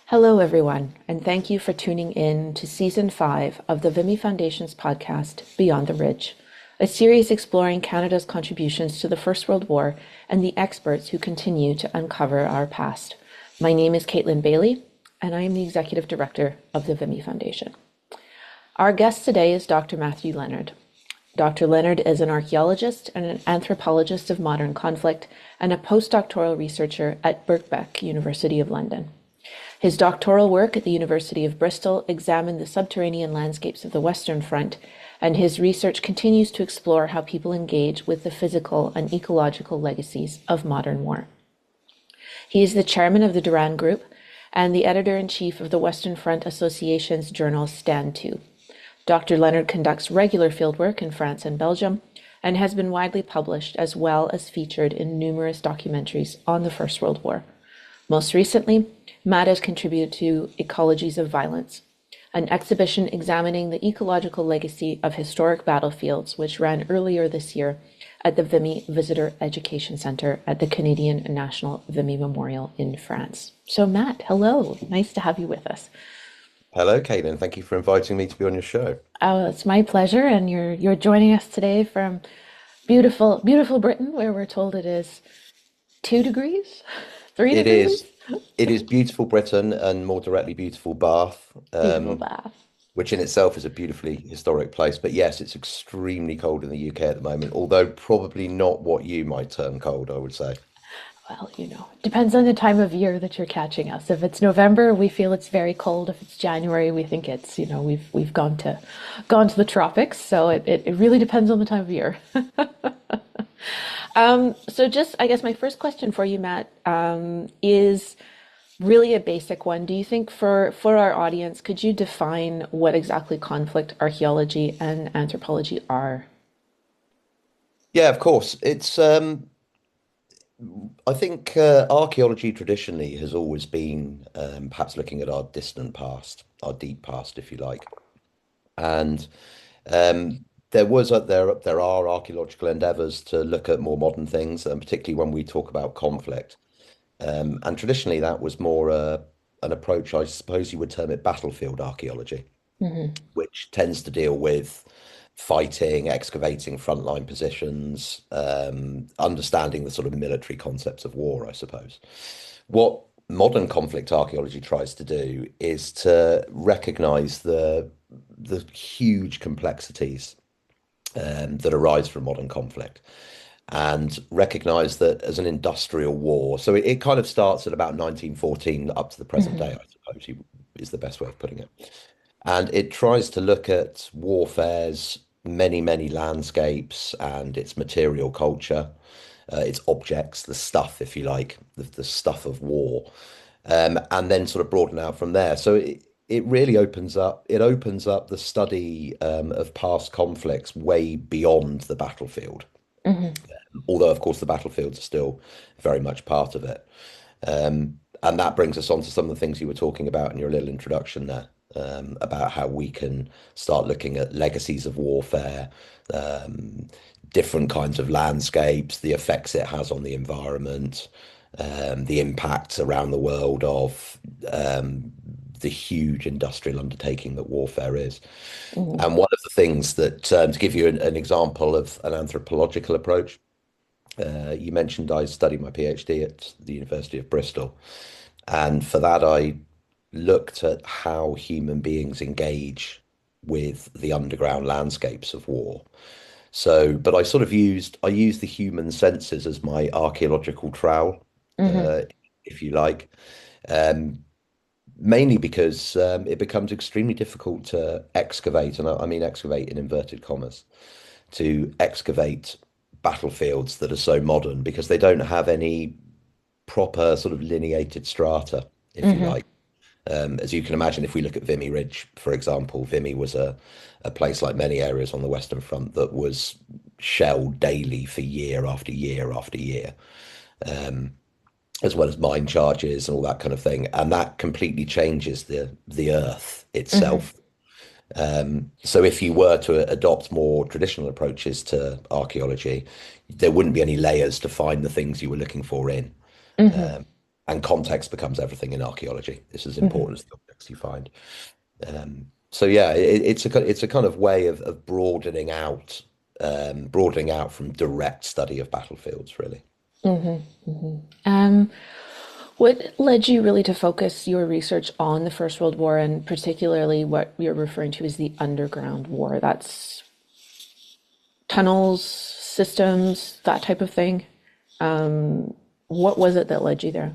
Hello, everyone, and thank you for tuning in to Season 5 of the Vimy Foundation's podcast, Beyond the Ridge, a series exploring Canada's contributions to the First World War and the experts who continue to uncover our past. My name is Caitlin Bailey, and I am the Executive Director of the Vimy Foundation. Our guest today is Dr. Matthew Leonard. Dr. Leonard is an archaeologist and an anthropologist of modern conflict and a postdoctoral researcher at Birkbeck, University of London. His doctoral work at the University of Bristol examined the subterranean landscapes of the Western Front, and his research continues to explore how people engage with the physical and ecological legacies of modern war. He is the chairman of the Durand Group and the editor-in-chief of the Western Front Association's journal Stand To. Dr. Leonard conducts regular fieldwork in France and Belgium and has been widely published as well as featured in numerous documentaries on the First World War. Most recently, Matt has contributed to Ecologies of Violence, an exhibition examining the ecological legacy of historic battlefields, which ran earlier this year at the Vimy Visitor Education Centre at the Canadian National Vimy Memorial in France. So Matt, hello. Nice to have you with us. Hello, Caitlin. Thank you for inviting me to be on your show. Oh, it's my pleasure, and you're joining us today from beautiful Britain, where we're told it is 2 degrees, three It degrees. is it is beautiful Britain and more directly beautiful Bath, Beautiful Bath. which in itself is a beautifully historic place. But yes, it's extremely cold in the UK at the moment, although probably not what you might term cold, I would say. Well, depends on the time of year that you're catching us. If it's November, we feel it's very cold. If it's January, we think it's, we've gone to the tropics. So it really depends on the time of year. So just, I guess my first question for you, Matt, is really a basic one. Do you think for our audience, could you define what exactly conflict archaeology and anthropology are? Yeah, of course. It's I think archaeology traditionally has always been perhaps looking at our distant past, our deep past, if you like. And there are archaeological endeavours to look at more modern things, and particularly when we talk about conflict. And traditionally, that was more an approach, I suppose you would term it battlefield archaeology, Hmm. which tends to deal with fighting, excavating frontline positions, understanding the sort of military concepts of war, I suppose. What modern conflict archaeology tries to do is to recognize the huge complexities that arise from modern conflict and recognize that as an industrial war. So it kind of starts at about 1914 up to the present Hmm. day, I suppose, is the best way of putting it. And it tries to look at warfare's many landscapes and its material culture, its objects, the stuff, if you like, the stuff of war, and then sort of broaden out from there. So it really opens up the study of past conflicts way beyond the battlefield. Hmm. Although, of course, the battlefields are still very much part of it. And that brings us on to some of the things you were talking about in your little introduction there, about how we can start looking at legacies of warfare, um, different kinds of landscapes, the effects it has on the environment, the impacts around the world of the huge industrial undertaking that warfare is. Hmm. And one of the things that, to give you an example of an anthropological approach, you mentioned I studied my PhD at the University of Bristol. And for that, I looked at how human beings engage with the underground landscapes of war. So, but I used the human senses as my archaeological trowel, Hmm. uh, if you like, um, mainly because it becomes extremely difficult to excavate, and I mean excavate in inverted commas, to excavate battlefields that are so modern because they don't have any proper sort of lineated strata, if you Hmm. like. As you can imagine, if we look at Vimy Ridge, for example, Vimy was a place like many areas on the Western Front that was shelled daily for year after year after year, as well as mine charges and all that kind of thing. And that completely changes the earth Hmm. itself. So if you were to adopt more traditional approaches to archaeology, there wouldn't be any layers to find the things you were looking for in. Hmm. and context becomes everything in archaeology. It's as Hmm. important as the objects you find. So yeah, it's a kind of way of broadening out from direct study of battlefields, really. Um, what led you really to focus your research on the First World War and particularly what you're referring to as the Underground War? That's tunnels, systems, that type of thing. What was it that led you there?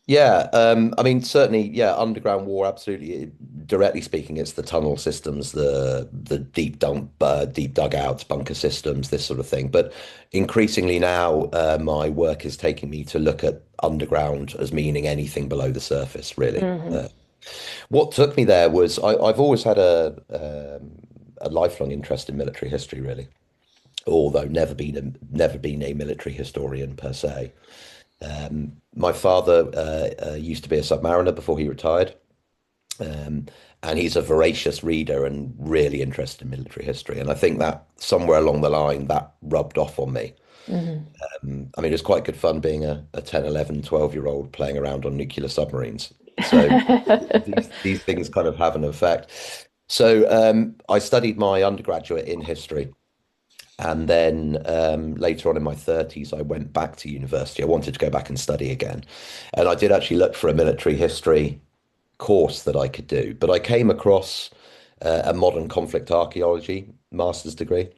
Yeah, I mean, certainly, yeah, underground war, absolutely. Directly speaking, it's the tunnel systems, the deep dugouts, bunker systems, this sort of thing. But increasingly now, my work is taking me to look at underground as meaning anything below the surface, really. Hmm. What took me there was I've always had a lifelong interest in military history, really, although never been a military historian per se. My father used to be a submariner before he retired, um, and he's a voracious reader and really interested in military history. And I think that somewhere along the line that rubbed off on me. Hmm. I mean, it was quite good fun being a 10, 11, 12-year-old playing around on nuclear submarines. So these things kind of have an effect. So I studied my undergraduate in history. And then later on in my 30s, I went back to university. I wanted to go back and study again. And I did actually look for a military history course that I could do. But I came across a modern conflict archaeology master's degree.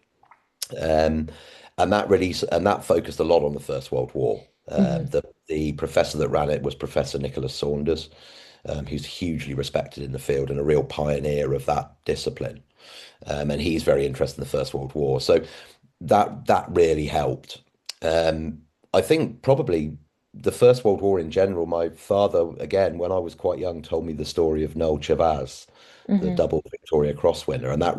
Um, and that focused a lot on the First World War. Hmm. The professor that ran it was Professor Nicholas Saunders, who's hugely respected in the field and a real pioneer of that discipline. And he's very interested in the First World War. So that really helped. I think probably the First World War in general. My father, again, when I was quite young, told me the story of Noel Chavez, the Hmm. double Victoria Cross winner, and I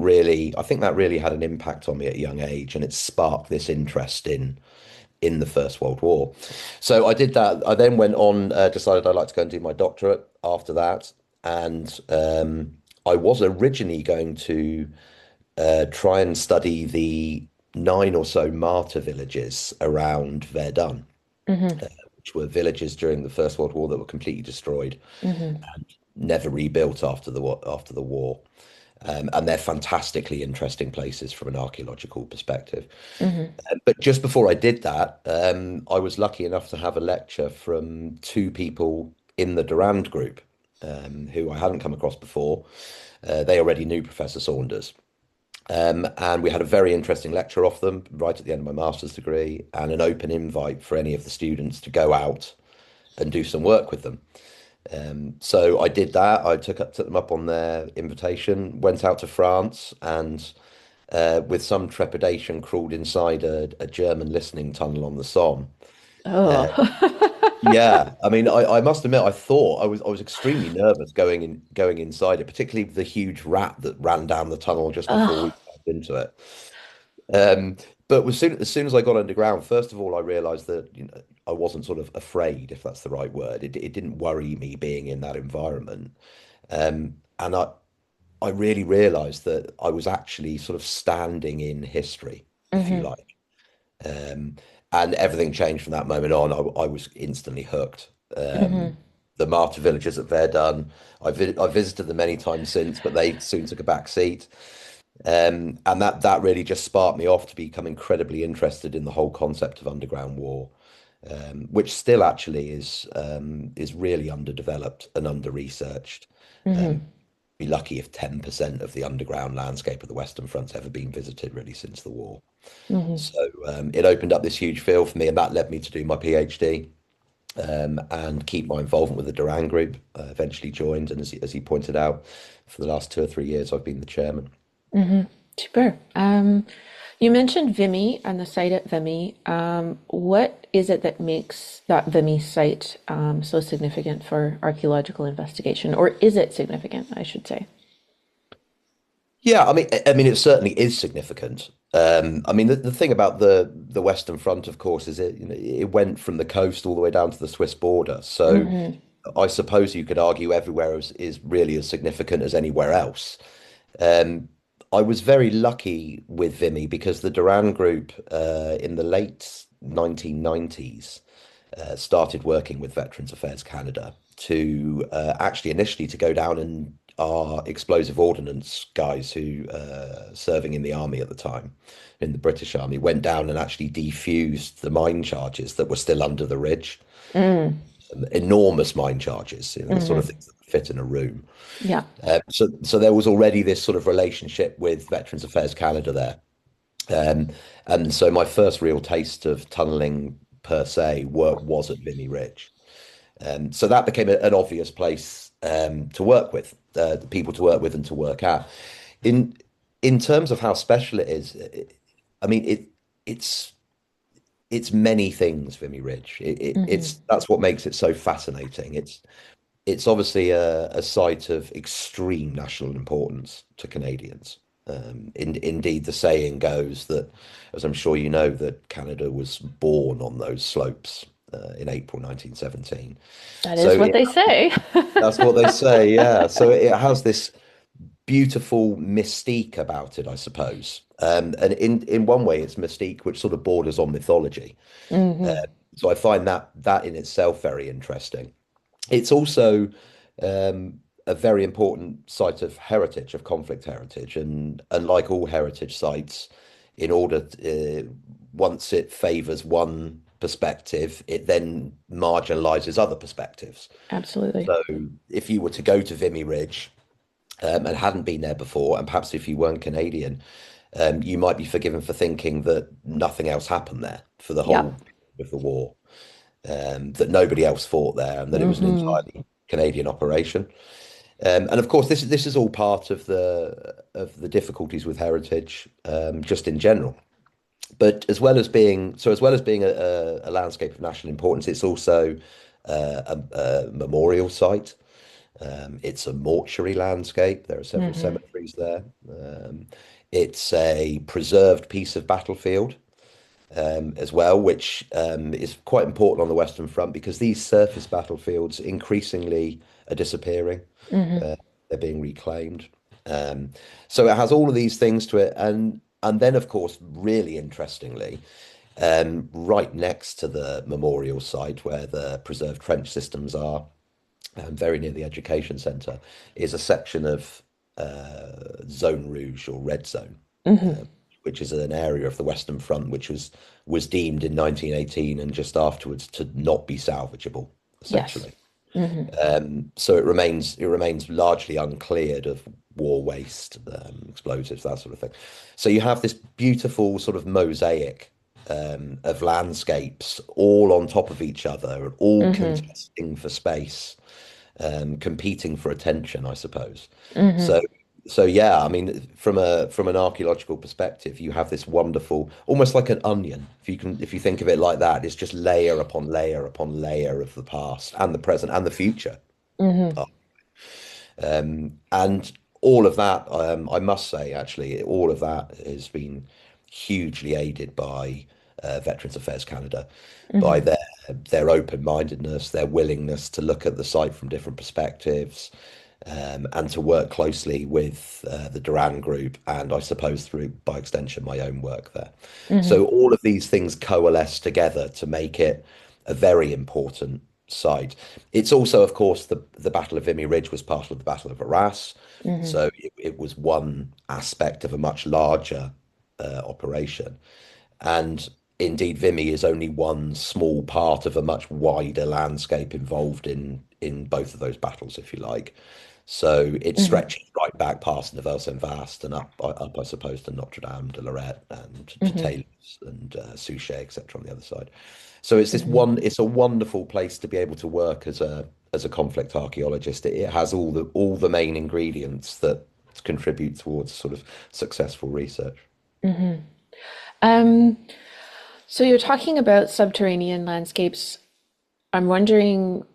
think that really had an impact on me at a young age, and it sparked this interest in the First World War. So I did that. I then went on, decided I'd like to go and do my doctorate after that, and I was originally going to try and study the nine or so martyr villages around Verdun, Hmm. which were villages during the First World War that were completely destroyed, Hmm. never rebuilt after the war. And they're fantastically interesting places from an archaeological perspective. Hmm. But just before I did that, I was lucky enough to have a lecture from two people in the Durand Group, who I hadn't come across before. They already knew Professor Saunders. And we had a very interesting lecture off them right at the end of my master's degree and an open invite for any of the students to go out and do some work with them. So I did that. Took them up on their invitation, went out to France and with some trepidation crawled inside a German listening tunnel on the Somme. Uh, Oh. yeah, I mean, I must admit, I was extremely nervous going inside it, particularly the huge rat that ran down the tunnel just before we Oh. got into it. Um, but as soon as I got underground, first of all, I realized that, I wasn't sort of afraid, if that's the right word. It didn't worry me being in that environment. And I really realized that I was actually sort of standing in history, if you Hmm. like. Um, and everything changed from that moment on. I was instantly hooked. Hmm. The martyr villages at Verdun, I visited them many times since, but they soon took a back seat. And that really just sparked me off to become incredibly interested in the whole concept of underground war, which still actually is really underdeveloped and under-researched. Hmm. Be lucky if 10% of the underground landscape of the Western Front's ever been visited really since the war. Hmm. So it opened up this huge field for me, and that led me to do my PhD and keep my involvement with the Durand Group. Eventually joined, and as he pointed out, for the last 2 or 3 years, I've been the chairman. Super. You mentioned Vimy and the site at Vimy. What is it that makes that Vimy site so significant for archaeological investigation, or is it significant, I should say? Yeah, I mean, it certainly is significant. I mean, the thing about the Western Front, of course, is it went from the coast all the way down to the Swiss border. So Hmm. I suppose you could argue everywhere is really as significant as anywhere else. Um, I was very lucky with Vimy because the Duran Group in the late 1990s started working with Veterans Affairs Canada to actually initially to go down, and our explosive ordnance guys who serving in the army at the time, in the British Army, went down and actually defused the mine charges that were still under the ridge. Mm. Enormous mine charges, the sort of Hmm. things that fit in a room. Yeah. So there was already this sort of relationship with Veterans Affairs Canada there. Um, and so my first real taste of tunneling per se was at Vimy Ridge. So that became an obvious place to work with, people to work with and to work at. In in terms of how special it is, I mean it's it's many things, Vimy Ridge. Hmm. It's that's what makes it so fascinating. It's obviously a site of extreme national importance to Canadians. Indeed, the saying goes that, as I'm sure you know, that Canada was born on those slopes in April 1917. That So is what they say. that's what they say, yeah. So it has this beautiful mystique about it, I suppose. And in one way, it's mystique which sort of borders on mythology. Uh, Hmm. so I find that in itself very interesting. It's also a very important site of heritage, of conflict heritage, and like all heritage sites, in order once it favors one perspective, it then marginalizes other perspectives. Absolutely. So if you were to go to Vimy Ridge and hadn't been there before, and perhaps if you weren't Canadian, you might be forgiven for thinking that nothing else happened there for the Yeah. whole of the war, that nobody else fought there, and that it was an Hmm. entirely Canadian operation. And of course, this is all part of the difficulties with heritage, just in general. But as well as being a landscape of national importance, it's also a memorial site. It's a mortuary landscape. There are several Hmm. cemeteries there. Um, it's a preserved piece of battlefield as well, which is quite important on the Western Front because these surface battlefields increasingly are disappearing. Hmm. Uh, they're being reclaimed. Um, so it has all of these things to it, and then of course, really interestingly, right next to the memorial site where the preserved trench systems are, very near the education centre, is a section of Zone Rouge or Red Zone, Hmm. uh, which is an area of the Western Front which was deemed in 1918 and just afterwards to not be salvageable, Yes. essentially. Hmm. So it remains largely uncleared of war waste, explosives, that sort of thing. So you have this beautiful sort of mosaic of landscapes all on top of each other, all Hmm. contesting for space, competing for attention, I suppose. Hmm. So so yeah, I mean, from an archaeological perspective, you have this wonderful, almost like an onion. If you think of it like that, it's just layer upon layer upon layer of the past and the present and the future. Hmm. And all of that, I must say, actually, all of that has been hugely aided by Veterans Affairs Canada, by Hmm. their open-mindedness, their willingness to look at the site from different perspectives, and to work closely with the Durand Group, and I suppose through, by extension, my own work there. Hmm. So all of these things coalesce together to make it a very important site. It's also, of course, the Battle of Vimy Ridge was part of the Battle of Arras, Hmm. so it was one aspect of a much larger operation. And indeed, Vimy is only one small part of a much wider landscape involved in both of those battles, if you like. So it Hmm. stretches right back past Nivelles and Vast and up, I suppose, to Notre Dame de Lorette and to Hmm. Taillouse and Souchez, etc. on the other side. So Hmm. it's a wonderful place to be able to work as a conflict archaeologist. It has all the main ingredients that contribute towards sort of successful research. Hmm. Um, so you're talking about subterranean landscapes. I'm wondering,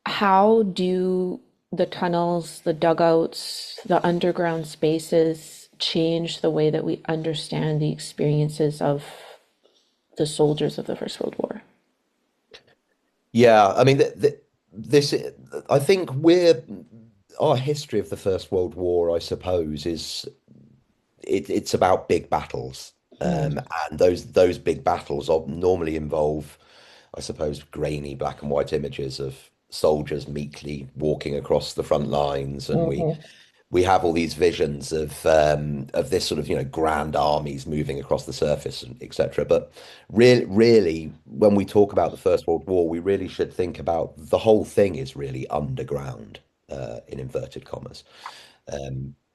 how do the tunnels, the dugouts, the underground spaces change the way that we understand the experiences of the soldiers of the First World War? Yeah, I mean, this, I think our history of the First World War, I suppose, it's about big battles. Mm. And those big battles normally involve, I suppose, grainy black and white images of soldiers meekly walking across the front lines, and Hmm. we have all these visions of this sort of, grand armies moving across the surface, and etc. But really, when we talk about the First World War, we really should think about the whole thing is really underground, in inverted commas.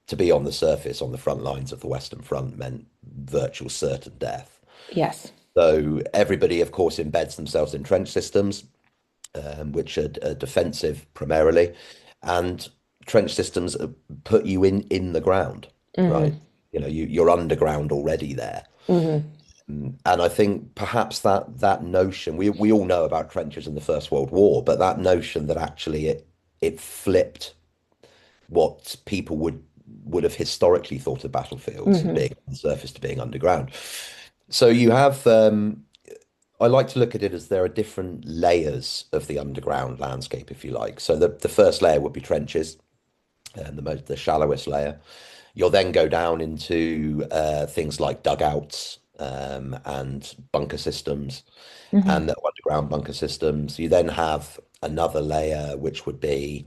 To be on the surface on the front lines of the Western Front meant virtual certain death. Yes. So everybody, of course, embeds themselves in trench systems, which are defensive primarily, and trench systems put you in the ground, right? Hmm. You're underground already there. Hmm. And I think perhaps that notion, we all know about trenches in the First World War, but that notion that actually it flipped what people would have historically thought of battlefields as Hmm. being on the surface to being underground. So you have, I like to look at it as there are different layers of the underground landscape, if you like. So the first layer would be trenches, and the shallowest layer. You'll then go down into things like dugouts, and bunker systems, Hmm. and the underground bunker systems. You then have another layer, which would be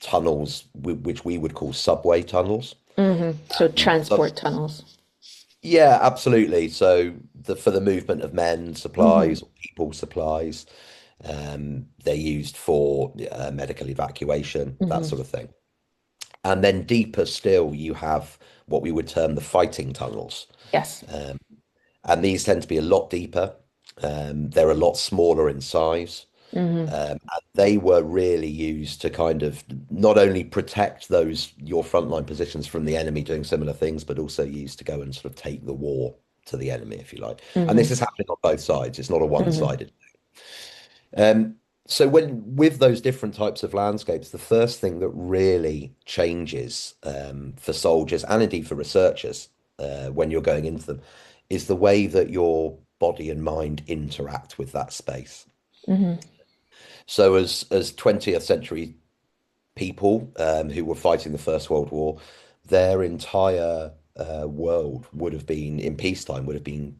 tunnels, which we would call subway tunnels. Hmm. So So, transport tunnels. yeah, absolutely. So for the movement of men Hmm. supplies or people supplies, they're used for medical evacuation, that Hmm. sort of thing. And then deeper still, you have what we would term the fighting tunnels. Yes. And these tend to be a lot deeper. They're a lot smaller in size. Hmm. And they were really used to kind of not only protect those your frontline positions from the enemy doing similar things, but also used to go and sort of take the war to the enemy, if you like. And this Hmm. is happening on both sides. It's not a Hmm. one-sided. Um, so when with those different types of landscapes, the first thing that really changes for soldiers and indeed for researchers when you're going into them is the way that your body and mind interact with that space. Hmm. So as 20th century people who were fighting the First World War, their entire world would have been, in peacetime, would have been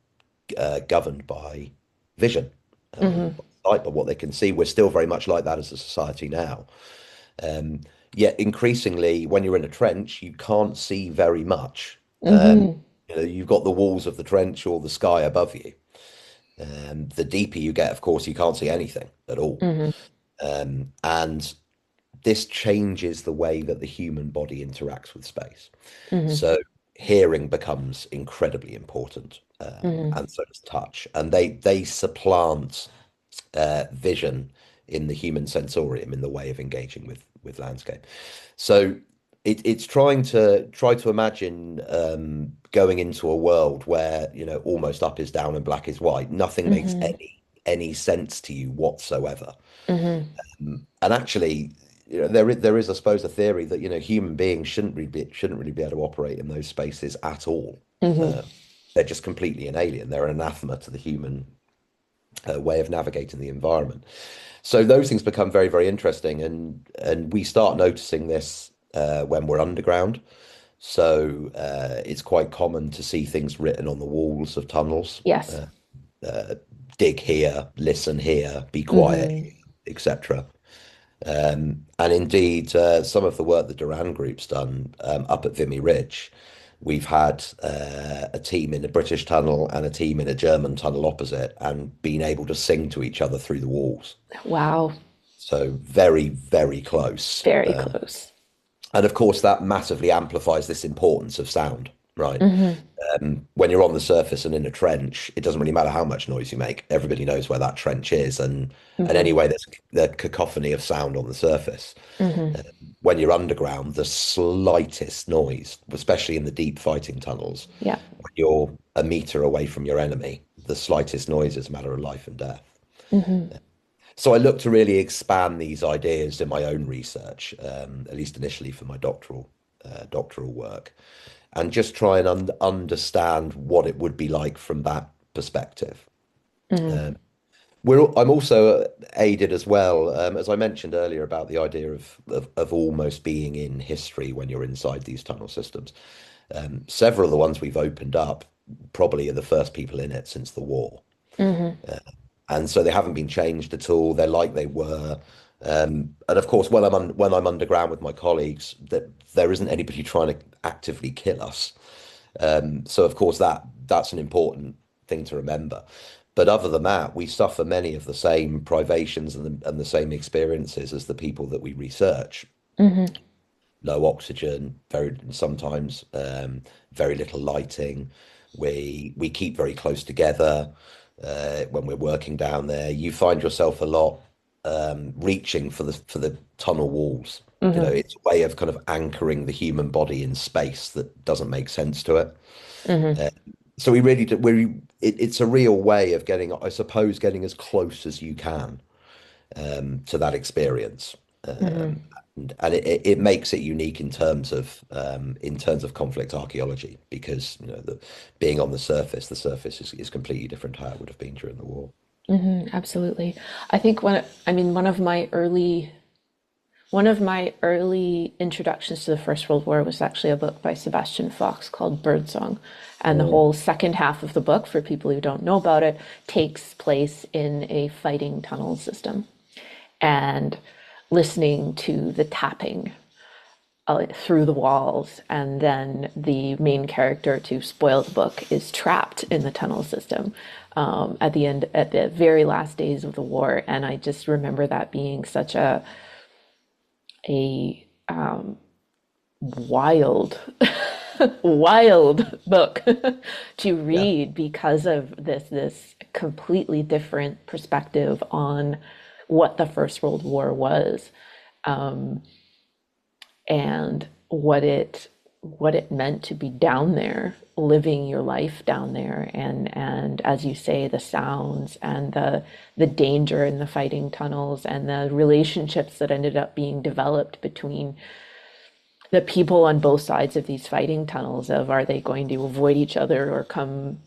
governed by vision, Hmm. sight, by what they can see. We're still very much like that as a society now. Um, Yet increasingly, when you're in a trench, you can't see very much. Hmm. You've got the walls of the trench or the sky above you. The deeper you get, of course, you can't see anything at all. Hmm. And this changes the way that the human body interacts with space. Hmm. So hearing becomes incredibly important, Hmm. and so does touch. And they supplant vision in the human sensorium in the way of engaging with landscape. So it's try to imagine going into a world where almost up is down and black is white. Nothing makes Hmm. any sense to you whatsoever. Hmm. And actually, there is, I suppose, a theory that human beings shouldn't really be able to operate in those spaces at all. Hmm. Uh, they're just completely an alien. They're an anathema to the human way of navigating the environment. So those things become very, very interesting, and we start noticing this when we're underground. So it's quite common to see things written on the walls of tunnels. Yes. Uh, Dig here, listen here, be quiet Hmm. here, etc. And indeed, some of the work that Durand Group's done up at Vimy Ridge, we've had a team in a British tunnel and a team in a German tunnel opposite, and been able to sing to each other through the walls. Wow. So very, very close. Very close. And of course, that massively amplifies this importance of sound, right? Hmm. When you're on the surface and in a trench, it doesn't really matter how much noise you make. Everybody knows where that trench is, and Hmm. anyway, there's the cacophony of sound on the surface. Hmm. When you're underground, the slightest noise, especially in the deep fighting tunnels, Yeah. when you're a meter away from your enemy, the slightest noise is a matter of life and death. Hmm. So I look to really expand these ideas in my own research, at least initially for my doctoral work, and just try and understand what it would be like from that perspective. Hmm. I'm also aided as well, as I mentioned earlier, about the idea of almost being in history when you're inside these tunnel systems. Several of the ones we've opened up probably are the first people in it since the war. Hmm. and so they haven't been changed at all. They're like they were. And of course, when I'm underground with my colleagues, that there isn't anybody trying to actively kill us. So of course that's an important thing to remember. But other than that, we suffer many of the same privations and the same experiences as the people that we research. Hmm. Low oxygen, very sometimes very little lighting. We keep very close together when we're working down there. You find yourself a lot reaching for the tunnel walls. You know, Hmm. it's a way of kind of anchoring the human body in space that doesn't make sense to it. Hmm. Uh, so we really do, it's a real way of getting, I suppose, getting as close as you can to that experience. Hmm. And it makes it unique in terms of conflict archaeology because you know being on the surface is completely different to how it would have been during the war. Hmm. Absolutely. I think I mean, one of my early introductions to the First World War was actually a book by Sebastian Fox called Birdsong. And the Mm. whole second half of the book, for people who don't know about it, takes place in a fighting tunnel system. And listening to the tapping through the walls, and then the main character, to spoil the book, is trapped in the tunnel system at the end, at the very last days of the war. And I just remember that being such a wild, wild book to Yeah. read because of this completely different perspective on what the First World War was, and what it meant to be down there, living your life down there, and as you say, the sounds and the danger in the fighting tunnels, and the relationships that ended up being developed between the people on both sides of these fighting tunnels, of are they going to avoid each other or come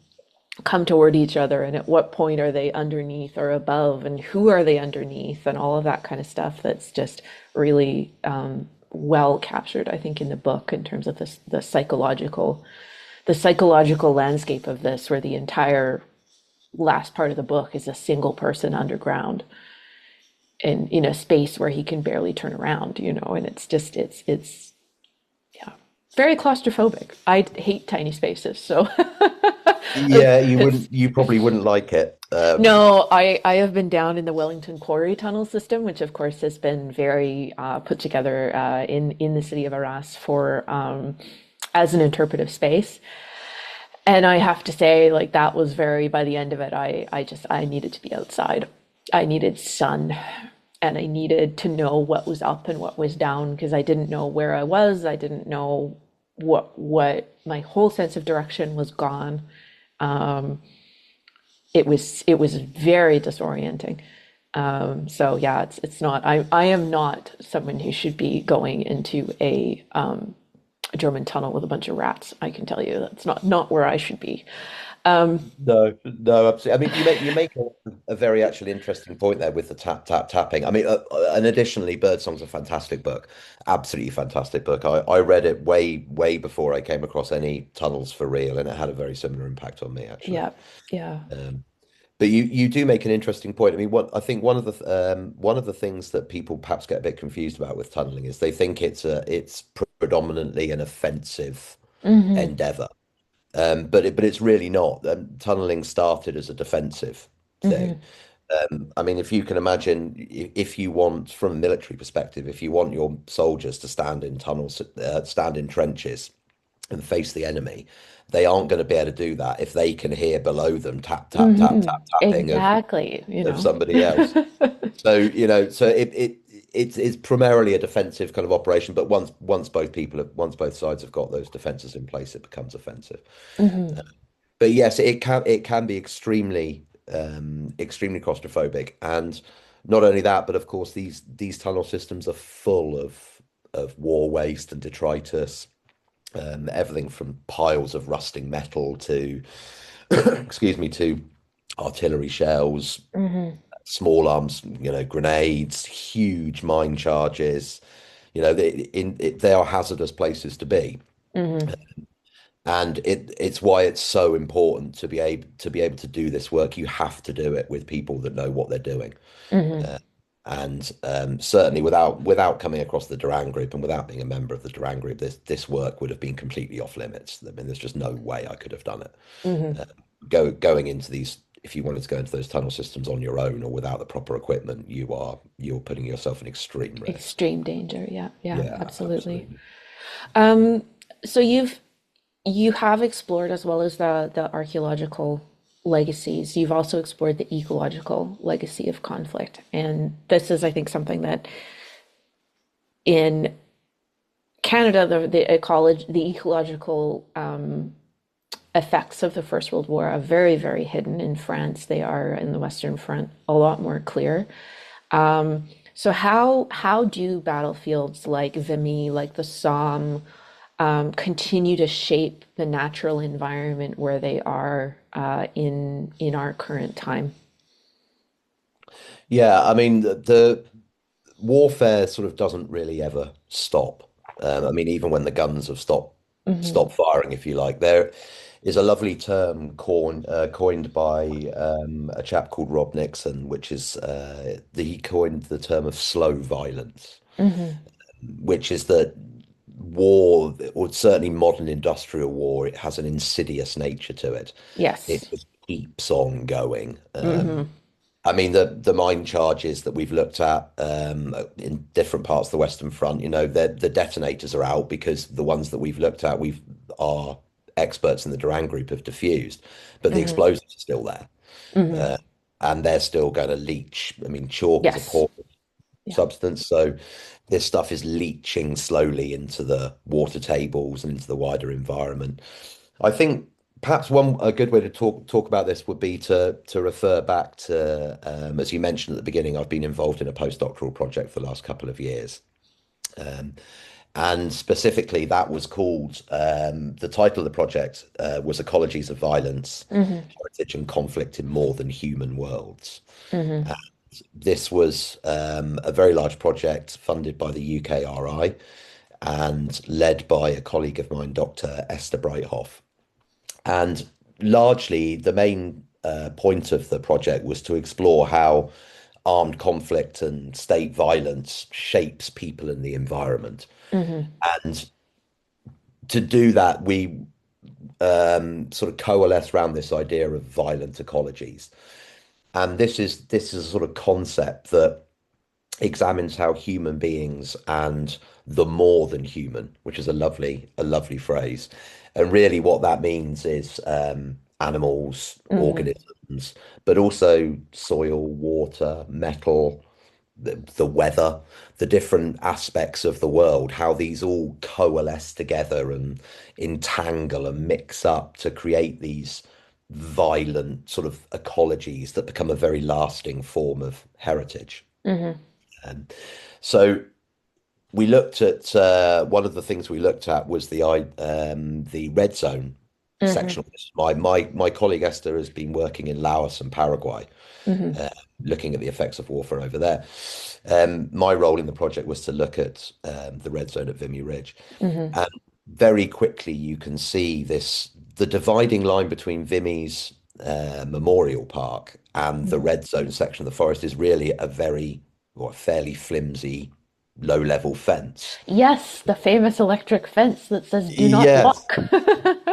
toward each other, and at what point are they underneath or above, and who are they underneath, and all of that kind of stuff. That's just really well captured, I think, in the book, in terms of the psychological landscape of this, where the entire last part of the book is a single person underground in a space where he can barely turn around, and it's just it's yeah, very claustrophobic. I hate tiny spaces, so Yeah, it's you probably wouldn't like it. no, I have been down in the Wellington Quarry Tunnel system, which of course has been very put together in the city of Arras for as an interpretive space. And I have to say, like, that was very, by the end of it, I needed to be outside. I needed sun, and I needed to know what was up and what was down, because I didn't know where I was. I didn't know what my whole sense of direction was gone. It was very disorienting. So yeah, it's not. I am not someone who should be going into a German tunnel with a bunch of rats. I can tell you that's not where I should be. No, no, absolutely. I mean, you make a very actually interesting point there with the tapping. I mean, and additionally, Birdsong's a fantastic book, absolutely fantastic book. I read it way before I came across any tunnels for real, and it had a very similar impact on me actually. Yeah, yeah. Um, but you do make an interesting point. I mean, I think one of the things that people perhaps get a bit confused about with tunneling is they think it's predominantly an offensive Hmm. endeavor. But it's really not. Tunneling started as a defensive thing. Hmm. I mean, if you can imagine, if you want, from a military perspective, if you want your soldiers to stand in tunnels, stand in trenches and face the enemy, they aren't going to be able to do that if they can hear below them Hmm. tapping Exactly, of somebody else. So, you know, so it's primarily a defensive kind of operation, but once both sides have got those defenses in place, it becomes offensive. Hmm. But yes, it can be extremely claustrophobic, and not only that, but of course these tunnel systems are full of war waste and detritus, everything from piles of rusting metal to excuse me, to artillery shells, Hmm. small arms, you know, grenades, huge mine charges. You know, they are hazardous places to be. Hmm. And it's why it's so important to be able to do this work. You have to do it with people that know what they're doing. Hmm. Uh, and certainly without coming across the Durand Group and without being a member of the Durand Group, this work would have been completely off limits. I mean, there's just no way I could have done it. Hmm. Uh, going into these, if you wanted to go into those tunnel systems on your own or without the proper equipment, you're putting yourself in extreme risk. Extreme danger. Yeah, yeah, Yeah, absolutely. absolutely. So you have explored, as well as the archaeological legacies, you've also explored the ecological legacy of conflict. And this is, I think, something that in Canada, the ecological effects of the First World War are very, very hidden. In France, they are in the Western Front a lot more clear. So how do battlefields like Vimy, like the Somme, continue to shape the natural environment where they are in our current time? Yeah, I mean the warfare sort of doesn't really ever stop. I mean, even when the guns have Hmm. stopped firing, if you like, there is a lovely term coined by a chap called Rob Nixon, which is he coined the term of slow violence, Hmm. which is that war, or certainly modern industrial war, it has an insidious nature to it. It Yes. just keeps on going. Hmm. I mean, the mine charges that we've looked at in different parts of the Western Front, the detonators are out because the ones that we've looked at, our experts in the Durand Group have diffused, but the Hmm. explosives are still there, Hmm. uh, and they're still going to leach. I mean, chalk is a Yes. poor Yeah. substance, so this stuff is leaching slowly into the water tables and into the wider environment. I think perhaps a good way to talk about this would be to refer back to, as you mentioned at the beginning, I've been involved in a postdoctoral project for the last couple of years. Um, and specifically, that was called, the title of the project was Ecologies of Violence, Hmm. Heritage and Conflict in More Than Human Worlds. Hmm. And this was a very large project funded by the UKRI and led by a colleague of mine, Dr. Esther Breithoff. And largely, the main point of the project was to explore how armed conflict and state violence shapes people and the environment. Hmm. And to do that, we sort of coalesce around this idea of violent ecologies. And this is a sort of concept that examines how human beings and the more than human, which is a lovely phrase. And really what that means is animals, Hmm. organisms, but also soil, water, metal, the weather, the different aspects of the world, how these all coalesce together and entangle and mix up to create these violent sort of ecologies that become a very lasting form of heritage. Hmm. Um, so we looked at one of the things we looked at was the red zone Hmm. section of this. My colleague Esther has been working in Laos and Paraguay, Hmm. uh, looking at the effects of warfare over there. My role in the project was to look at the red zone at Vimy Ridge, Hmm. and very quickly you can see the dividing line between Vimy's Memorial Park and the red zone section of the forest is really a very or a fairly flimsy low-level fence. Yes, the famous electric fence that says "Do not Yes, walk."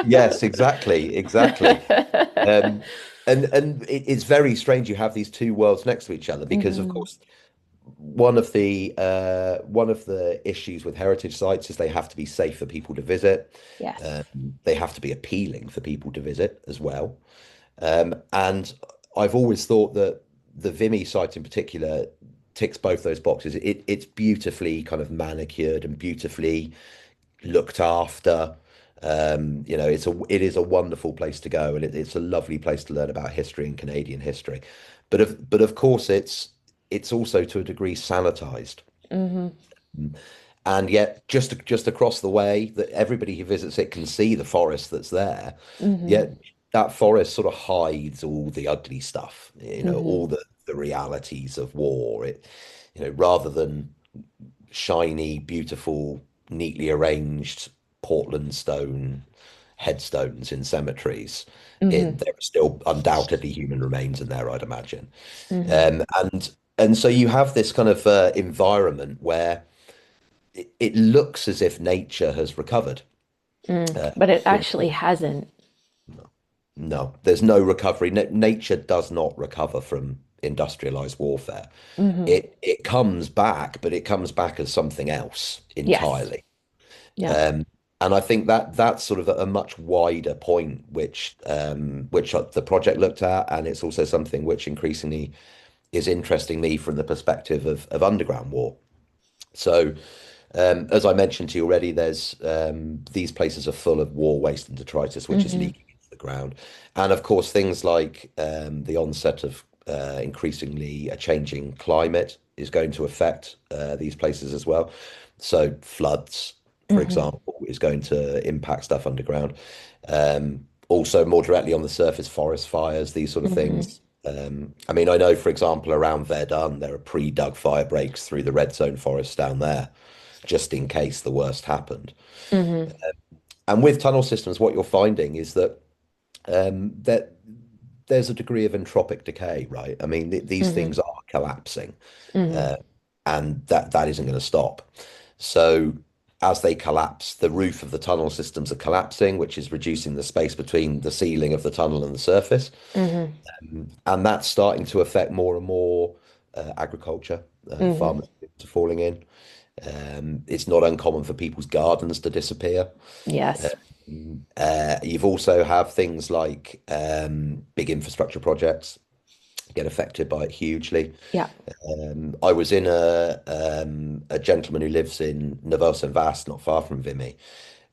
yes, exactly, exactly. Um, and it's very strange you have these two worlds next to each other because, of Hmm. course, one of the issues with heritage sites is they have to be safe for people to visit. Yes. They have to be appealing for people to visit as well. And I've always thought that the Vimy site in particular ticks both those boxes. It's beautifully kind of manicured and beautifully looked after. It is a wonderful place to go, and it's a lovely place to learn about history and Canadian history. But of course, it's also to a degree sanitized. Hmm. And yet, just across the way, that everybody who visits it can see the forest that's there. Hmm. Yet that forest sort of hides all the ugly stuff, Hmm. all the realities of war. Rather than shiny, beautiful, neatly arranged Portland stone, headstones in cemeteries, Hmm. there are still undoubtedly human remains in there, I'd imagine. Hmm. And so you have this kind of environment where it looks as if nature has recovered But it from. actually hasn't. No, there's no recovery. Nature does not recover from industrialized warfare. Hmm. It comes back, but it comes back as something else Yes. entirely. Yeah. Um, and I think that that's sort of a much wider point, which the project looked at, and it's also something which increasingly is interesting me from the perspective of underground war. So, as I mentioned to you already, there's these places are full of war waste and detritus, which is Hmm. leaking into the ground, and of course things like the onset of increasingly a changing climate is going to affect these places as well. So floods, for Hmm. example, is going to impact stuff underground. Also, more directly on the surface, forest fires, these sort of Hmm. things. I mean, I know, for example, around Verdun, there are pre-dug fire breaks through the red zone forests down there, just in case the worst happened. Hmm. And with tunnel systems, what you're finding is that there's a degree of entropic decay, right? I mean, these Hmm. things are collapsing, Hmm. uh, and that isn't going to stop. So as they collapse, the roof of the tunnel systems are collapsing, which is reducing the space between the ceiling of the tunnel and the surface. Hmm. And that's starting to affect more and more agriculture. Hmm. Farmers are falling in. It's not uncommon for people's gardens to disappear. Yes. You've also have things like big infrastructure projects get affected by it hugely. Yeah. I was in a gentleman who lives in Neuville-Saint-Vaast, not far from Vimy,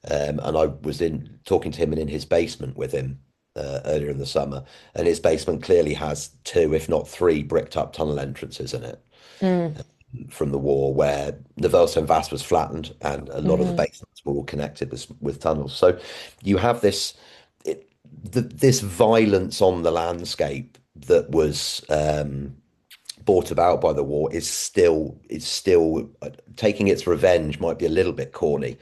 and I was in talking to him and in his basement with him earlier in the summer, and his basement clearly has two, if not three, bricked up tunnel entrances in it Mm. from the war, where Neuville-Saint-Vaast was flattened, and a lot of the Hmm. basements were all connected with tunnels. So you have it, this violence on the landscape that was brought about by the war is still taking its revenge. Might be a little bit corny,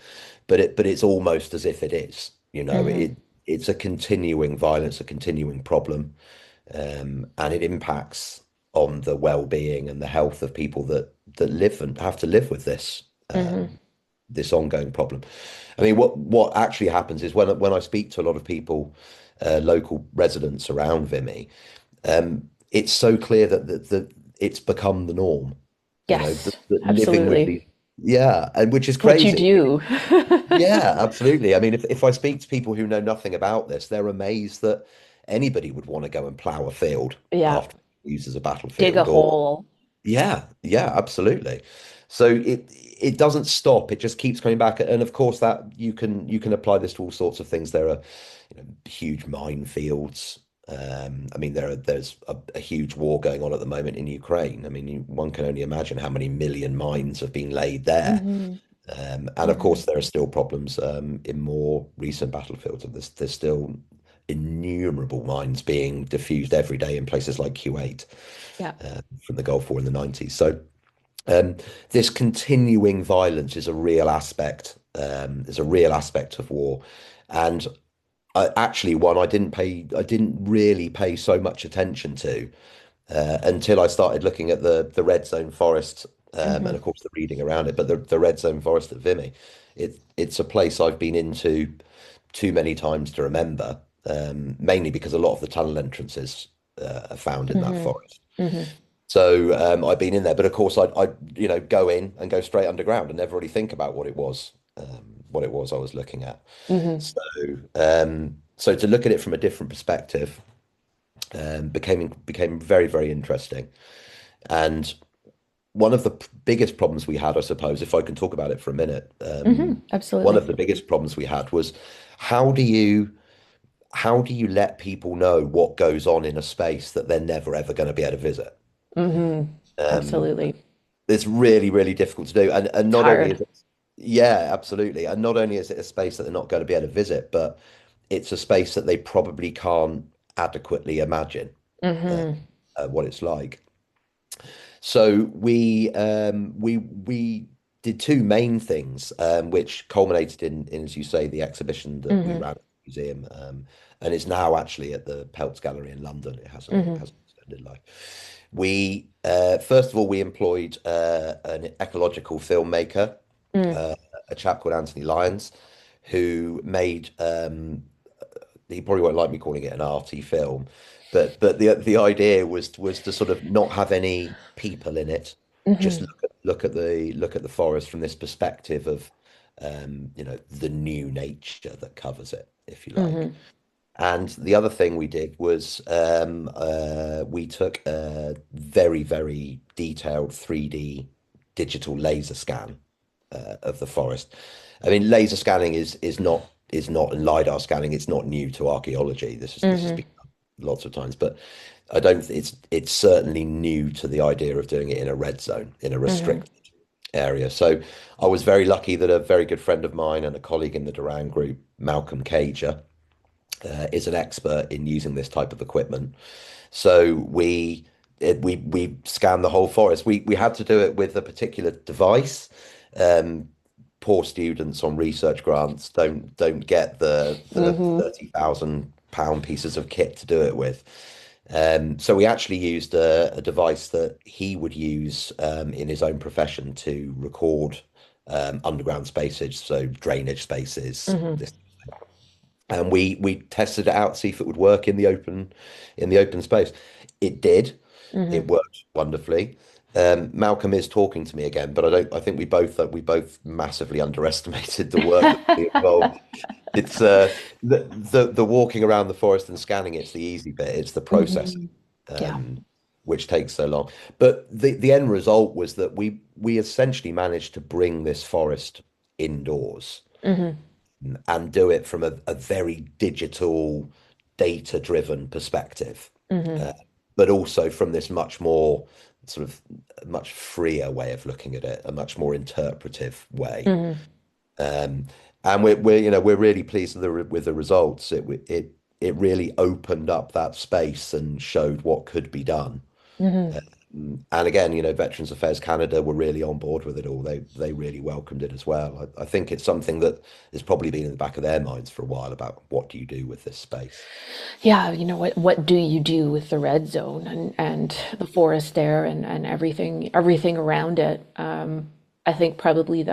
but it's almost as if it is. Hmm. It's a continuing violence, a continuing problem, and it impacts on the well-being and the health of people that live and have to live with Hmm. this ongoing problem. I mean, what actually happens is when I speak to a lot of people, local residents around Vimy, it's so clear that it's become the norm, Yes, that living with absolutely. these, yeah, and which is It's what you crazy. do. Yeah, absolutely. I mean, if I speak to people who know nothing about this, they're amazed that anybody would want to go and plow a field Yeah. after it's used as a Dig a battlefield, or hole. yeah, yeah, absolutely. So it doesn't stop. It just keeps coming back. And of course that you can apply this to all sorts of things. There are, huge minefields. I mean, there's a huge war going on at the moment in Ukraine. I mean, one can only imagine how many million mines have been laid there. Hmm. And of Hmm. course, there are still problems in more recent battlefields. And there's still innumerable mines being diffused every day in places like Kuwait Yeah. from the Gulf War in the 90s. So um, this continuing violence is a real aspect of war, and actually one I didn't really pay so much attention to until I started looking at the red zone forest, and Hmm. of course the reading around it. But the red zone forest at Vimy, it's a place I've been into too many times to remember, mainly because a lot of the tunnel entrances are found in that Hmm. forest. Hmm. So I've been in there, but of course I go in and go straight underground and never really think about what it was I was looking at. Hmm. So so to look at it from a different perspective became very, very interesting. And one of the biggest problems we had, I suppose, if I can talk about it for a minute, Hmm. one Absolutely. of the biggest problems we had was how do you how do you let people know what goes on in a space that they're never ever going to be able to visit? Hmm. Um, Absolutely. it's really, really difficult to do. And It's not only hard. is it, yeah, absolutely. And not only is it a space that they're not going to be able to visit, but it's a space that they probably can't adequately imagine uh, Hmm. what it's like. So we did two main things, which culminated in, as you say, the exhibition that we Hmm. ran at the museum, and it's now actually at the Peltz Gallery in London. It has an extended life. We first of all we employed an ecological filmmaker, Mm. uh, a chap called Anthony Lyons, who made he probably won't like me calling it an arty film, but the idea was to sort of not have any people in it, just Hmm. look at the forest from this perspective of the new nature that covers it, if you like. Hmm. And the other thing we did was we took a very, very detailed 3D digital laser scan of the forest. I mean, laser scanning is not and LiDAR scanning. It's not new to archaeology. This has Hmm. been done lots of times, but I don't. It's certainly new to the idea of doing it in a red zone, in a Hmm. restricted area. So I was very lucky that a very good friend of mine and a colleague in the Durand Group, Malcolm Cager, is an expert in using this type of equipment. So we scanned the whole forest. We had to do it with a particular device. Um, Poor students on research grants don't get the Hmm. £30,000 pieces of kit to do it with. So we actually used a device that he would use in his own profession to record underground spaces, so drainage spaces, Hmm. this, and we tested it out to see if it would work in the open space. It did. Hmm. It worked wonderfully. Malcolm is talking to me again, but I think we both massively underestimated the work that would be involved. It's the walking around the forest and scanning, it's the easy bit. It's the processing, Hmm. Yeah. um, which takes so long. But the end result was that we essentially managed to bring this forest indoors Hmm. and do it from a very digital, data-driven perspective, Hmm. uh, but also from this much more sort of much freer way of looking at it, a much more interpretive way. Hmm. Um, and we're really pleased with the results. It really opened up that space and showed what could be done. Hmm. And again, Veterans Affairs Canada were really on board with it all. They really welcomed it as well. I think it's something that has probably been in the back of their minds for a while about what do you do with this space. Yeah, what do you do with the red zone and the forest there and everything around it? I think probably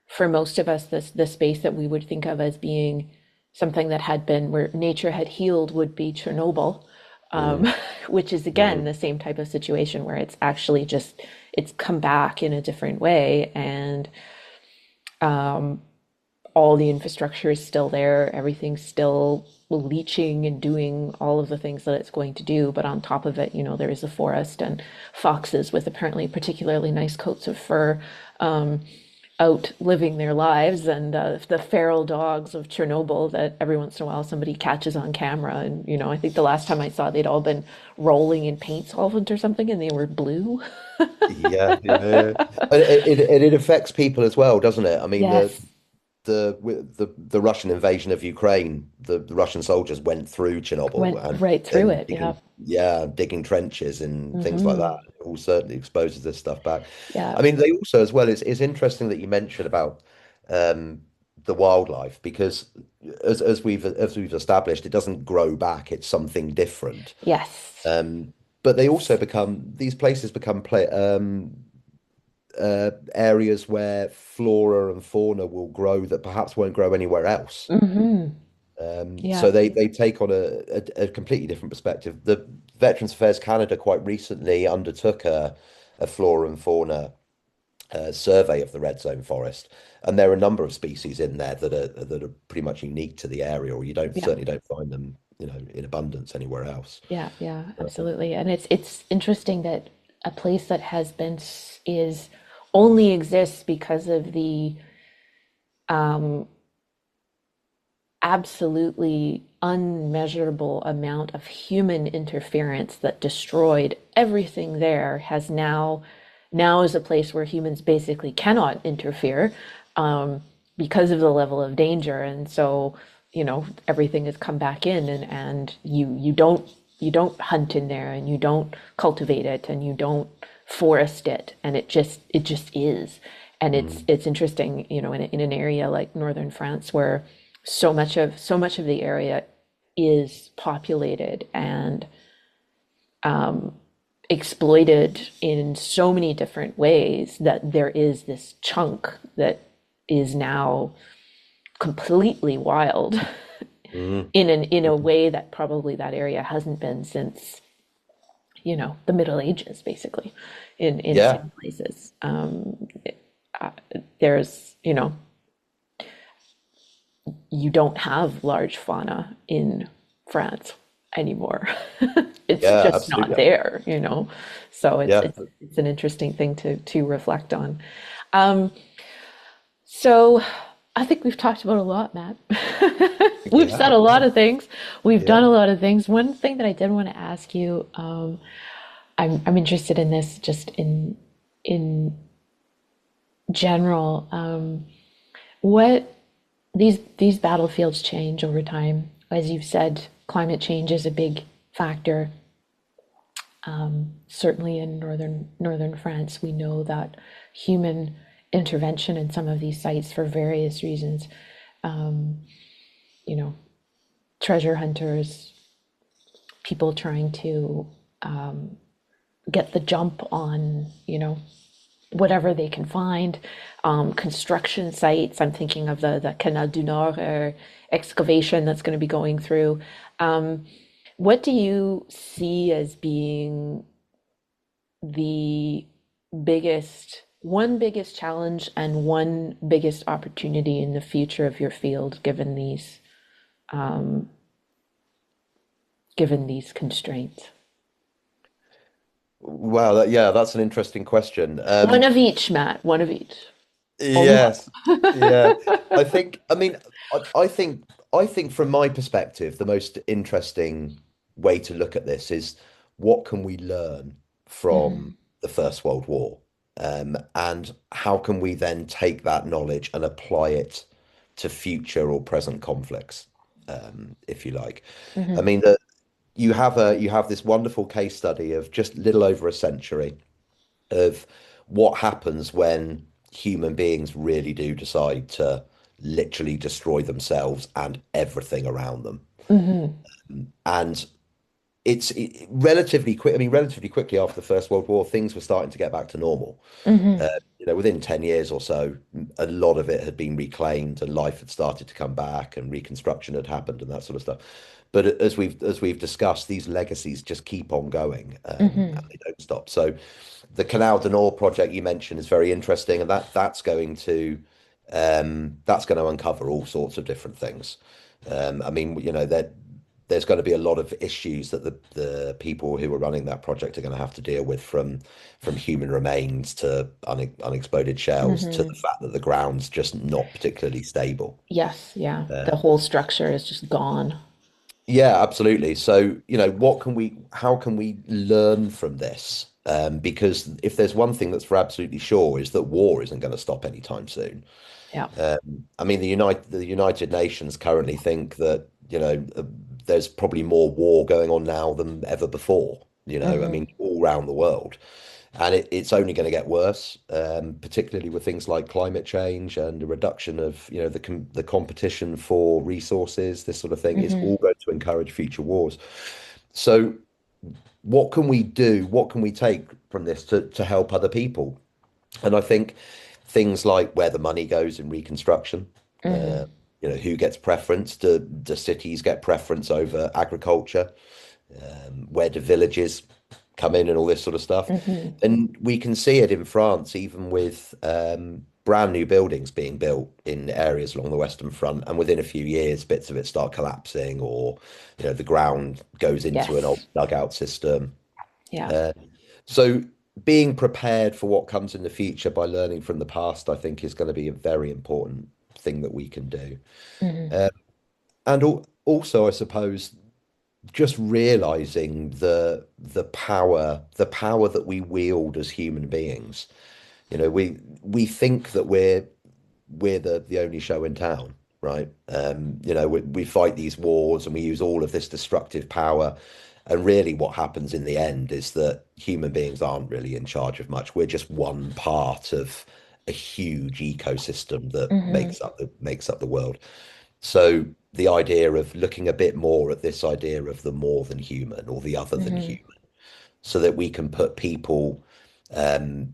for most of us, the space that we would think of as being something that had been where nature had healed would be Chernobyl, um, Mm, which is again mm, the same type of situation where it's actually just it's come back in a different way, and all the infrastructure is still there, everything's still leaching and doing all of the things that it's going to do. But on top of it, there is a forest and foxes with apparently particularly nice coats of fur out living their lives, and the feral dogs of Chernobyl that every once in a while somebody catches on camera. And, I think the last time I saw they'd all been rolling in paint solvent or something and they were blue. yeah, yeah. And it affects people as well, doesn't it? I mean, Yes. the Russian invasion of Ukraine, the Russian soldiers went through Went Chernobyl right through and it. Yeah. digging trenches and things like that. Hmm. It all certainly exposes this stuff back. Yeah. I mean, they also as well, it's interesting that you mentioned about um, the wildlife because as we've established, it doesn't grow back. It's something different. Yes. But they also become these places become areas where flora and fauna will grow that perhaps won't grow anywhere else. Hmm. Yeah. So they take on a completely different perspective. The Veterans Affairs Canada quite recently undertook a flora and fauna survey of the red zone forest, and there are a number of species in there that are pretty much unique to the area, or you don't Yeah. certainly don't find them, in abundance anywhere else. Yeah. Yeah. Absolutely. And it's interesting that a place that has been is only exists because of the absolutely unmeasurable amount of human interference that destroyed everything there has now is a place where humans basically cannot interfere, because of the level of danger. And so, everything has come back in, and you don't hunt in there, and you don't cultivate it, and you don't forest it, and it just is. And it's Mm, it's interesting, in an area like northern France where so much of the area is populated and exploited in so many different ways that there is this chunk that is now completely wild Mm. in a way that probably that area hasn't been since, the Middle Ages, basically, in Yeah, some places. There's, you don't have large fauna in France anymore. It's yeah, just not absolutely. there. So it's Yeah, it's it's an interesting thing to reflect on. Um, so I think we've talked about a lot, Matt. we We've said have. a lot Yeah, of things. We've done yeah. a lot of things. One thing that I did want to ask you, I'm interested in this just in general. What these battlefields change over time. As you've said, climate change is a big factor. Certainly in northern France, we know that human intervention in some of these sites for various reasons, you know, treasure hunters, people trying to get the jump on, whatever they can find, construction sites. I'm thinking of the Canal du Nord excavation that's going to be going through. What do you see as being the biggest challenge and one biggest opportunity in the future of your field, given these constraints? Well, yeah, that's an interesting question. One of each, Matt. One of each. Only one. Yes, yeah. I mean, I think from my perspective, the most interesting way to look at this is what can we learn from Hmm. the First World War, and how can we then take that knowledge and apply it to future or present conflicts, if you like. I Hmm. mean, you have this wonderful case study of just little over a century of what happens when human beings really do decide to literally destroy themselves and everything around them. Hmm. And relatively quick. I mean, relatively quickly after the First World War, things were starting to get back to normal. Hmm. Within 10 years or so, a lot of it had been reclaimed and life had started to come back and reconstruction had happened and that sort of stuff. But as we've discussed, these legacies just keep on going, and Hmm. they don't stop. So the Canal du Nord project you mentioned is very interesting, and that's going to uncover all sorts of different things. I mean, that there's going to be a lot of issues that the people who are running that project are going to have to deal with, from human remains to unexploded shells to the Hmm. fact that the ground's just not particularly stable. Yes, yeah. Uh, The whole structure is just gone. yeah, absolutely. So, how can we learn from this? Because if there's one thing that's for absolutely sure is that war isn't going to stop anytime soon. Yeah. I mean, the United Nations currently think that, there's probably more war going on now than ever before, I Hmm. mean, all around the world. And it's only going to get worse, particularly with things like climate change and the reduction of, the competition for resources. This sort of thing is Hmm. all going to encourage future wars. So what can we do? What can we take from this to help other people? And I think things like where the money goes in reconstruction, Hmm. uh, who gets preference? Do cities get preference over agriculture? Where do villages come in and all this sort of stuff? Hmm. And we can see it in France, even with brand new buildings being built in areas along the Western Front, and within a few years, bits of it start collapsing, or the ground goes into an old Yes. dugout system. Yeah. Uh, so being prepared for what comes in the future by learning from the past, I think, is going to be a very important thing that we can do. Hmm. Uh, and also, I suppose, just realizing the power that we wield as human beings. We think that we're the only show in town, right? We fight these wars and we use all of this destructive power. And really, what happens in the end is that human beings aren't really in charge of much. We're just one part of a huge ecosystem that Hmm. makes up the world. So the idea of looking a bit more at this idea of the more than human or the other than Hmm. human, so that we can put people, um,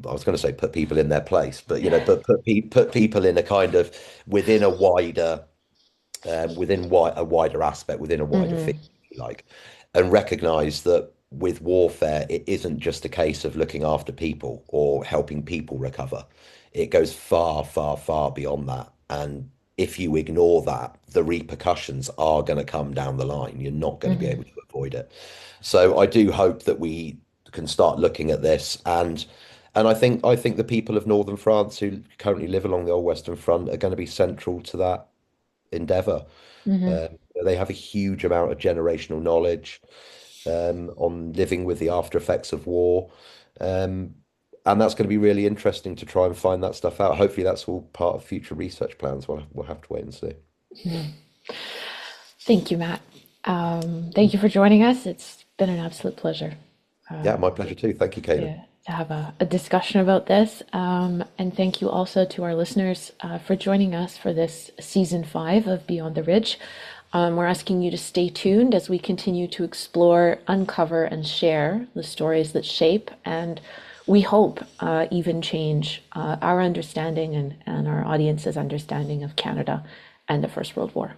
I was going to say put people in their place, but but put people in a kind of within a wider, a wider aspect, within a wider Hmm. field, if you like, and recognize that with warfare, it isn't just a case of looking after people or helping people recover. It goes far, far, far beyond that. And if you ignore that, the repercussions are going to come down the line. You're not going to be Hmm. able to avoid it. So I do hope that we can start looking at this, and I think the people of northern France who currently live along the old Western Front are going to be central to that endeavor. Hmm. They have a huge amount of generational knowledge on living with the after effects of war. Um, and that's going to be really interesting to try and find that stuff out. Hopefully, that's all part of future research plans. We'll have to wait and see. Thank you, Matt. Thank you for joining us. It's been an absolute pleasure. Yeah, my pleasure too. Thank you, Caleb. To have a discussion about this. And thank you also to our listeners for joining us for this season 5 of Beyond the Ridge. We're asking you to stay tuned as we continue to explore, uncover, and share the stories that shape and we hope even change our understanding and our audience's understanding of Canada and the First World War.